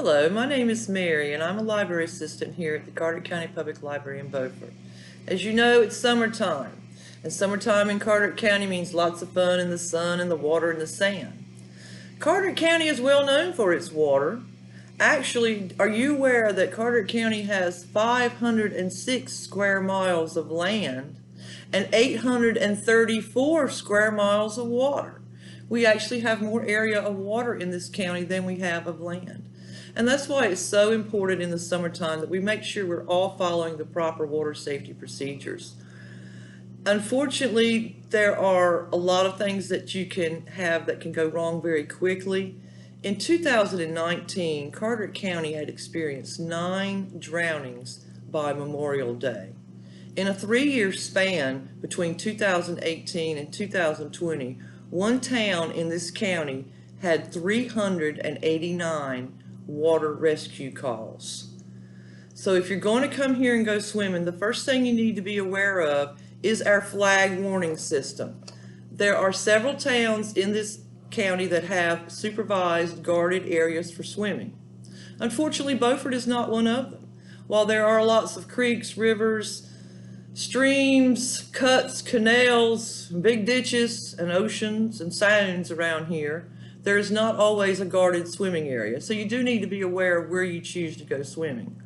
Hello, my name is Mary and I'm a library assistant here at the Carter County Public Library in Beaufort. As you know, it's summertime, and summertime in Carter County means lots of fun in the sun and the water and the sand. Carter County is well known for its water. Actually, are you aware that Carter County has 506 square miles of land and 834 square miles of water? We actually have more area of water in this county than we have of land. And that's why it's so important in the summertime that we make sure we're all following the proper water safety procedures. Unfortunately, there are a lot of things that you can have that can go wrong very quickly. In 2019, Carter County had experienced 9 drownings by Memorial Day. In a 3-year span between 2018 and 2020, one town in this county had 389 water rescue calls. So if you're going to come here and go swimming, the first thing you need to be aware of is our flag warning system. There are several towns in this county that have supervised guarded areas for swimming. Unfortunately, Beaufort is not one of them. While there are lots of creeks, rivers, streams, cuts, canals, big ditches, and oceans and sounds around here, there is not always a guarded swimming area, so you do need to be aware of where you choose to go swimming.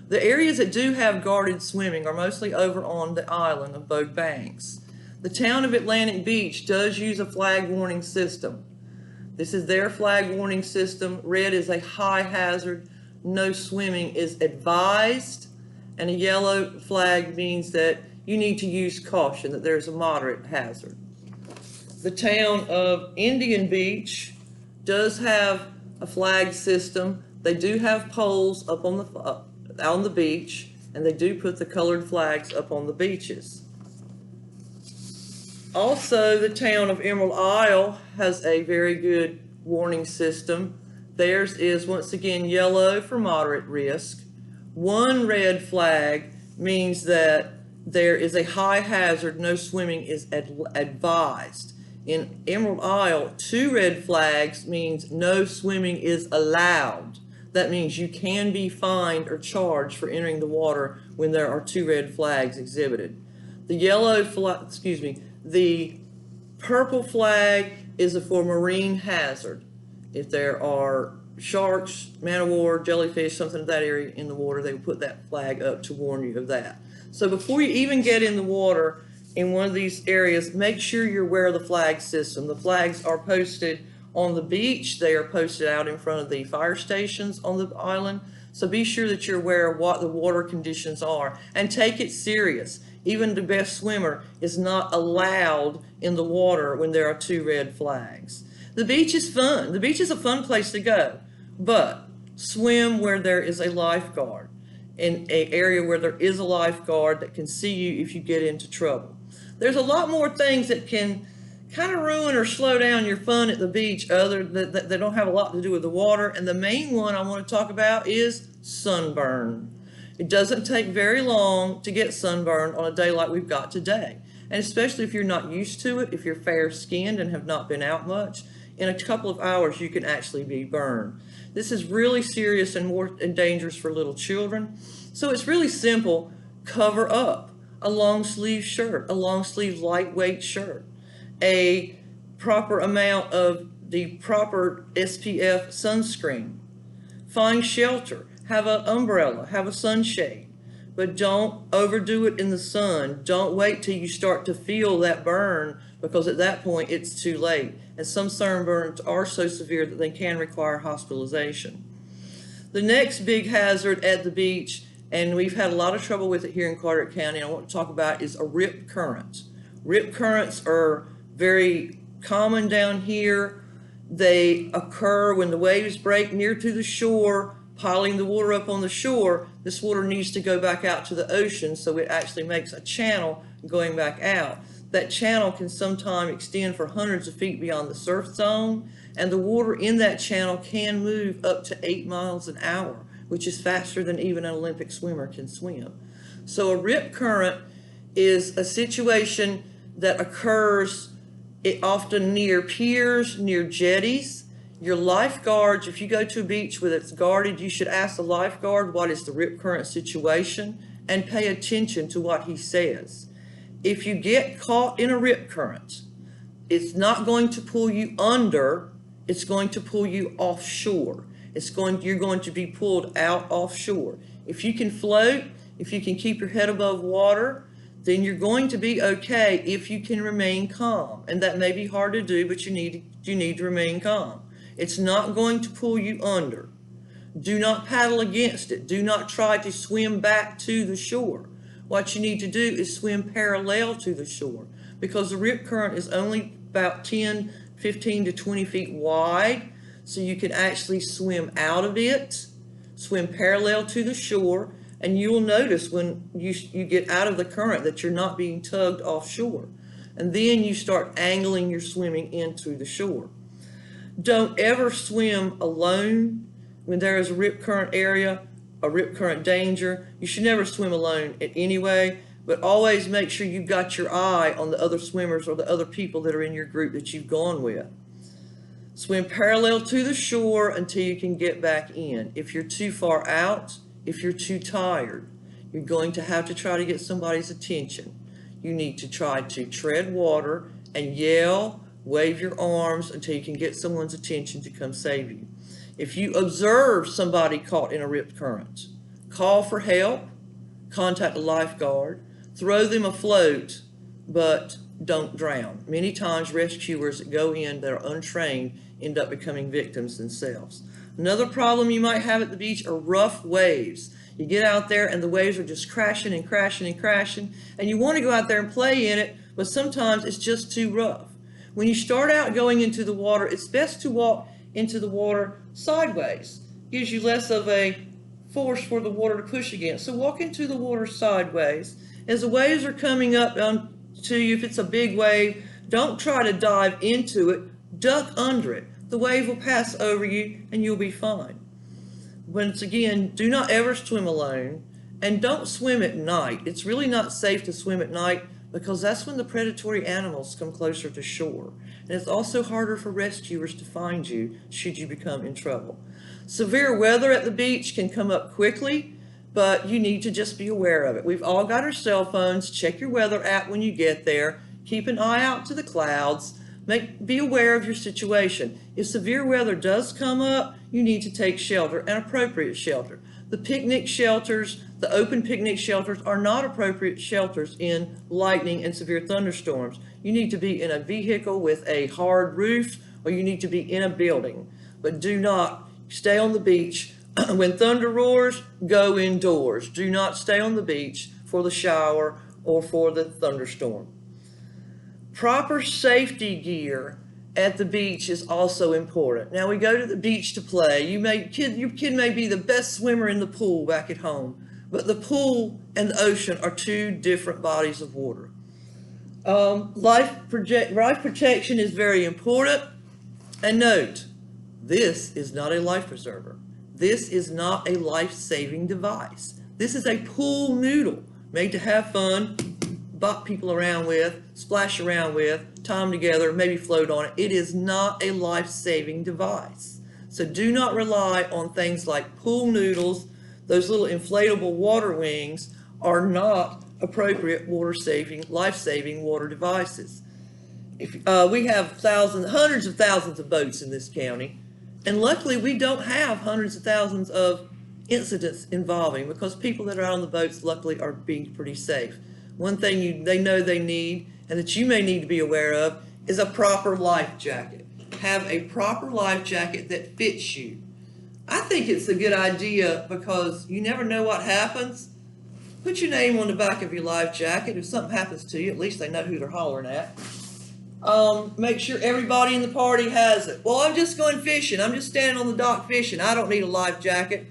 The areas that do have guarded swimming are mostly over on the island of Bogue Banks. The town of Atlantic Beach does use a flag warning system. This is their flag warning system. Red is a high hazard, no swimming is advised, and a yellow flag means that you need to use caution, that there's a moderate hazard. The town of Indian Beach does have a flag system. They do have poles up on the beach, and they do put the colored flags up on the beaches. Also, the town of Emerald Isle has a very good warning system. Theirs is once again yellow for moderate risk. One red flag means that there is a high hazard, no swimming is advised. In Emerald Isle, 2 red flags means no swimming is allowed. That means you can be fined or charged for entering the water when there are 2 red flags exhibited. The purple flag is for marine hazard. If there are sharks, man o' war, jellyfish, something of that area in the water, they will put that flag up to warn you of that. So before you even get in the water in one of these areas, make sure you're aware of the flag system. The flags are posted on the beach. They are posted out in front of the fire stations on the island. So be sure that you're aware of what the water conditions are and take it serious. Even the best swimmer is not allowed in the water when there are 2 red flags. The beach is fun. The beach is a fun place to go, but swim where there is a lifeguard, in an area where there is a lifeguard that can see you if you get into trouble. There's a lot more things that can kind of ruin or slow down your fun at the beach other that don't have a lot to do with the water, and the main one I want to talk about is sunburn. It doesn't take very long to get sunburned on a day like we've got today, and especially if you're not used to it, if you're fair-skinned and have not been out much, in a couple of hours you can actually be burned. This is really serious and more dangerous for little children. So it's really simple. Cover up. A long sleeve shirt, a long sleeve lightweight shirt, a proper amount of the proper SPF sunscreen. Find shelter. Have an umbrella. Have a sunshade. But don't overdo it in the sun. Don't wait till you start to feel that burn, because at that point it's too late. And some sunburns are so severe that they can require hospitalization. The next big hazard at the beach, and we've had a lot of trouble with it here in Carter County, and I want to talk about, is a rip current. Rip currents are very common down here. They occur when the waves break near to the shore, piling the water up on the shore. This water needs to go back out to the ocean, so it actually makes a channel going back out. That channel can sometimes extend for hundreds of feet beyond the surf zone, and the water in that channel can move up to 8 miles an hour, which is faster than even an Olympic swimmer can swim. So a rip current is a situation that occurs often near piers, near jetties. Your lifeguards, if you go to a beach where it's guarded, you should ask the lifeguard what is the rip current situation and pay attention to what he says. If you get caught in a rip current, it's not going to pull you under, it's going to pull you offshore. You're going to be pulled out offshore. If you can float, if you can keep your head above water, then you're going to be okay if you can remain calm. And that may be hard to do, but you need to remain calm. It's not going to pull you under. Do not paddle against it. Do not try to swim back to the shore. What you need to do is swim parallel to the shore, because the rip current is only about 10, 15 to 20 feet wide, so you can actually swim out of it, swim parallel to the shore, and you will notice when you get out of the current that you're not being tugged offshore. And then you start angling your swimming into the shore. Don't ever swim alone when there is a rip current area, a rip current danger. You should never swim alone anyway, but always make sure you've got your eye on the other swimmers or the other people that are in your group that you've gone with. Swim parallel to the shore until you can get back in. If you're too far out, if you're too tired, you're going to have to try to get somebody's attention. You need to try to tread water and yell, wave your arms until you can get someone's attention to come save you. If you observe somebody caught in a rip current, call for help, contact a lifeguard, throw them afloat, but don't drown. Many times rescuers that go in that are untrained end up becoming victims themselves. Another problem you might have at the beach are rough waves. You get out there and the waves are just crashing and crashing and crashing, and you want to go out there and play in it, but sometimes it's just too rough. When you start out going into the water, it's best to walk into the water sideways. Gives you less of a force for the water to push against. So walk into the water sideways. As the waves are coming up to you, if it's a big wave, don't try to dive into it, duck under it. The wave will pass over you and you'll be fine. Once again, do not ever swim alone, and don't swim at night. It's really not safe to swim at night because that's when the predatory animals come closer to shore. And it's also harder for rescuers to find you should you become in trouble. Severe weather at the beach can come up quickly, but you need to just be aware of it. We've all got our cell phones. Check your weather app when you get there. Keep an eye out to the clouds. Be aware of your situation. If severe weather does come up, you need to take shelter, and appropriate shelter. The picnic shelters, the open picnic shelters, are not appropriate shelters in lightning and severe thunderstorms. You need to be in a vehicle with a hard roof, or you need to be in a building. But do not stay on the beach. When thunder roars, go indoors. Do not stay on the beach for the shower or for the thunderstorm. Proper safety gear at the beach is also important. Now, we go to the beach to play. Your kid may be the best swimmer in the pool back at home, but the pool and the ocean are two different bodies of water. Life protection is very important. And note, this is not a life preserver. This is not a life-saving device. This is a pool noodle made to have fun, bop people around with, splash around with, tie them together, maybe float on it. It is not a life-saving device. So do not rely on things like pool noodles. Those little inflatable water wings are not appropriate life-saving water devices. We have hundreds of thousands of boats in this county, and luckily we don't have hundreds of thousands of incidents involving, because people that are out on the boats luckily are being pretty safe. One thing they know they need, and that you may need to be aware of, is a proper life jacket. Have a proper life jacket that fits you. I think it's a good idea because you never know what happens. Put your name on the back of your life jacket. If something happens to you, at least they know who they're hollering at. Make sure everybody in the party has it. Well, I'm just going fishing. I'm just standing on the dock fishing. I don't need a life jacket.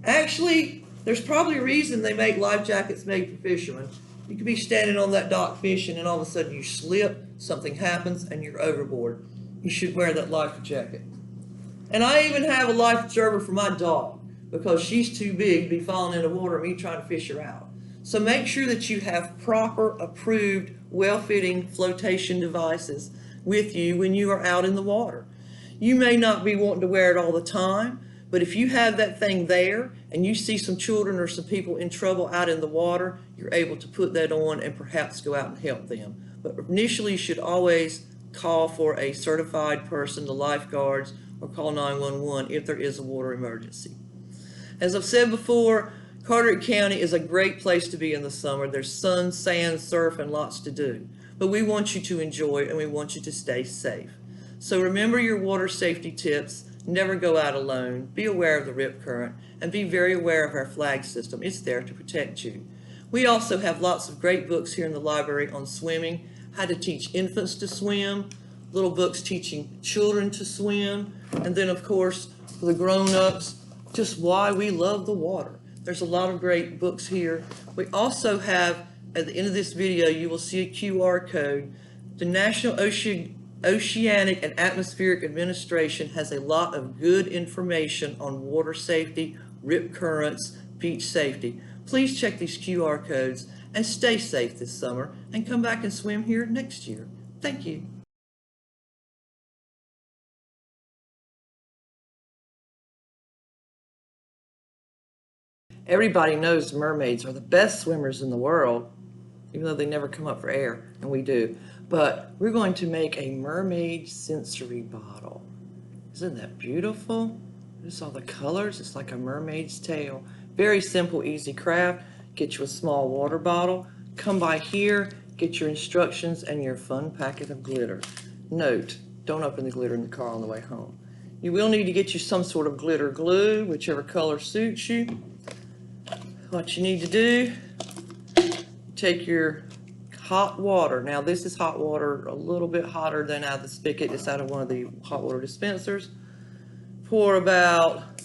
Actually, there's probably a reason they make life jackets made for fishermen. You could be standing on that dock fishing and all of a sudden you slip, something happens, and you're overboard. You should wear that life jacket. And I even have a life preserver for my dog because she's too big to be falling in the water and me trying to fish her out. So make sure that you have proper, approved, well-fitting flotation devices with you when you are out in the water. You may not be wanting to wear it all the time, but if you have that thing there and you see some children or some people in trouble out in the water, you're able to put that on and perhaps go out and help them. But initially, you should always call for a certified person, the lifeguards, or call 911 if there is a water emergency. As I've said before, Carteret County is a great place to be in the summer. There's sun, sand, surf, and lots to do. But we want you to enjoy it and we want you to stay safe. So remember your water safety tips. Never go out alone. Be aware of the rip current and be very aware of our flag system. It's there to protect you. We also have lots of great books here in the library on swimming, how to teach infants to swim, little books teaching children to swim, and then of course for the grown-ups, just why we love the water. There's a lot of great books here. We also have, at the end of this video, you will see a QR code. The National Oceanic and Atmospheric Administration has a lot of good information on water safety, rip currents, beach safety. Please check these QR codes and stay safe this summer and come back and swim here next year. Thank you. Everybody knows mermaids are the best swimmers in the world, even though they never come up for air, and we do. But we're going to make a mermaid sensory bottle. Isn't that beautiful? Notice all the colors. It's like a mermaid's tail. Very simple, easy craft. Get you a small water bottle. Come by here, get your instructions and your fun packet of glitter. Note, don't open the glitter in the car on the way home. You will need to get you some sort of glitter glue, whichever color suits you. What you need to do, take your hot water. Now this is hot water, a little bit hotter than out of the spigot. It's out of one of the hot water dispensers. Pour about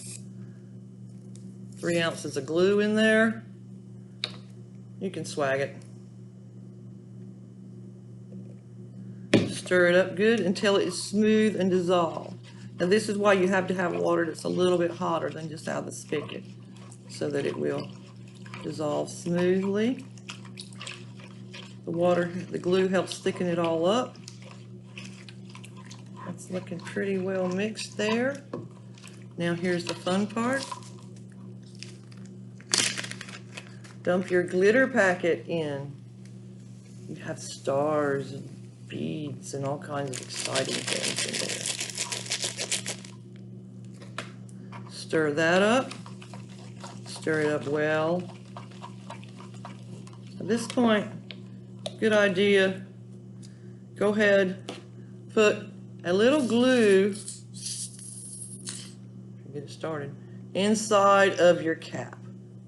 3 ounces of glue in there. You can swag it. Stir it up good until it is smooth and dissolved. Now this is why you have to have water that's a little bit hotter than just out of the spigot, so that it will dissolve smoothly. The glue helps thicken it all up. That's looking pretty well mixed there. Now here's the fun part. Dump your glitter packet in. You have stars and beads and all kinds of exciting things in there. Stir that up. Stir it up well. At this point, good idea, go ahead, put a little glue, get it started, inside of your cap.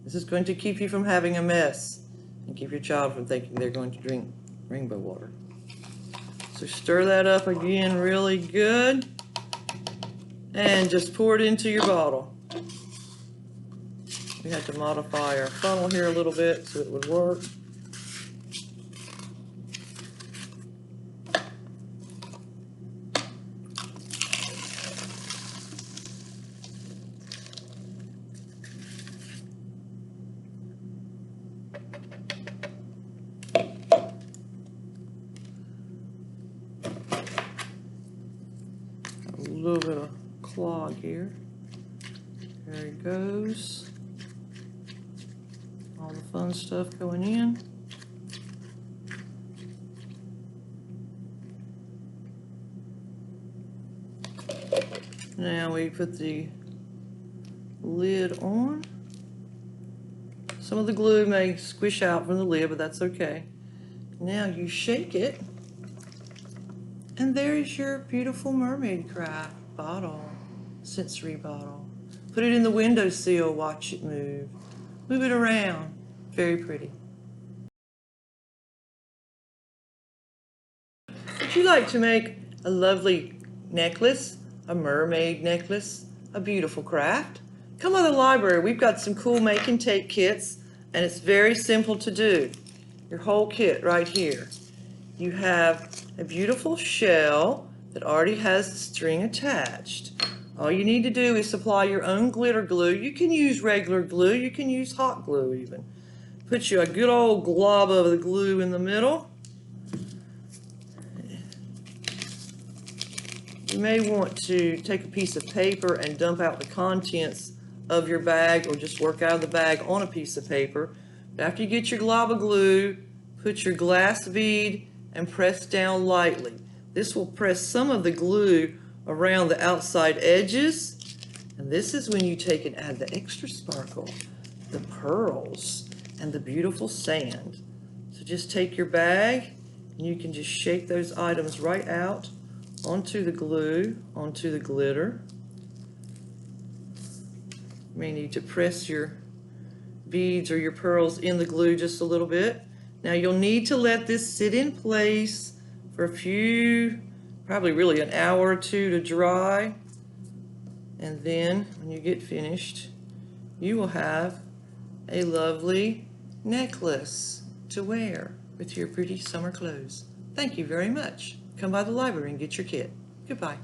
This is going to keep you from having a mess and keep your child from thinking they're going to drink rainbow water. So stir that up again really good and just pour it into your bottle. We had to modify our funnel here a little bit so it would work. A little bit of clog here. There it goes. All the fun stuff going in. Now we put the lid on. Some of the glue may squish out from the lid, but that's okay. Now you shake it, and there's your beautiful mermaid craft bottle, sensory bottle. Put it in the windowsill, watch it move. Move it around. Very pretty. Would you like to make a lovely necklace, a mermaid necklace, a beautiful craft? Come to the library. We've got some cool make and take kits, and it's very simple to do. Your whole kit right here. You have a beautiful shell that already has the string attached. All you need to do is supply your own glitter glue. You can use regular glue. You can use hot glue even. Put you a good old glob of the glue in the middle. you may want to take a piece of paper and dump out the contents of your bag, or just work out of the bag on a piece of paper. But after you get your glob of glue, put your glass bead and press down lightly. This will press some of the glue around the outside edges, and this is when you take and add the extra sparkle, the pearls, and the beautiful sand. So just take your bag, and you can just shake those items right out onto the glue, onto the glitter. You may need to press your beads or your pearls in the glue just a little bit. Now you'll need to let this sit in place for a few, probably really an hour or two to dry. And then when you get finished, you will have a lovely necklace to wear with your pretty summer clothes. Thank you very much. Come by the library and get your kit. Goodbye.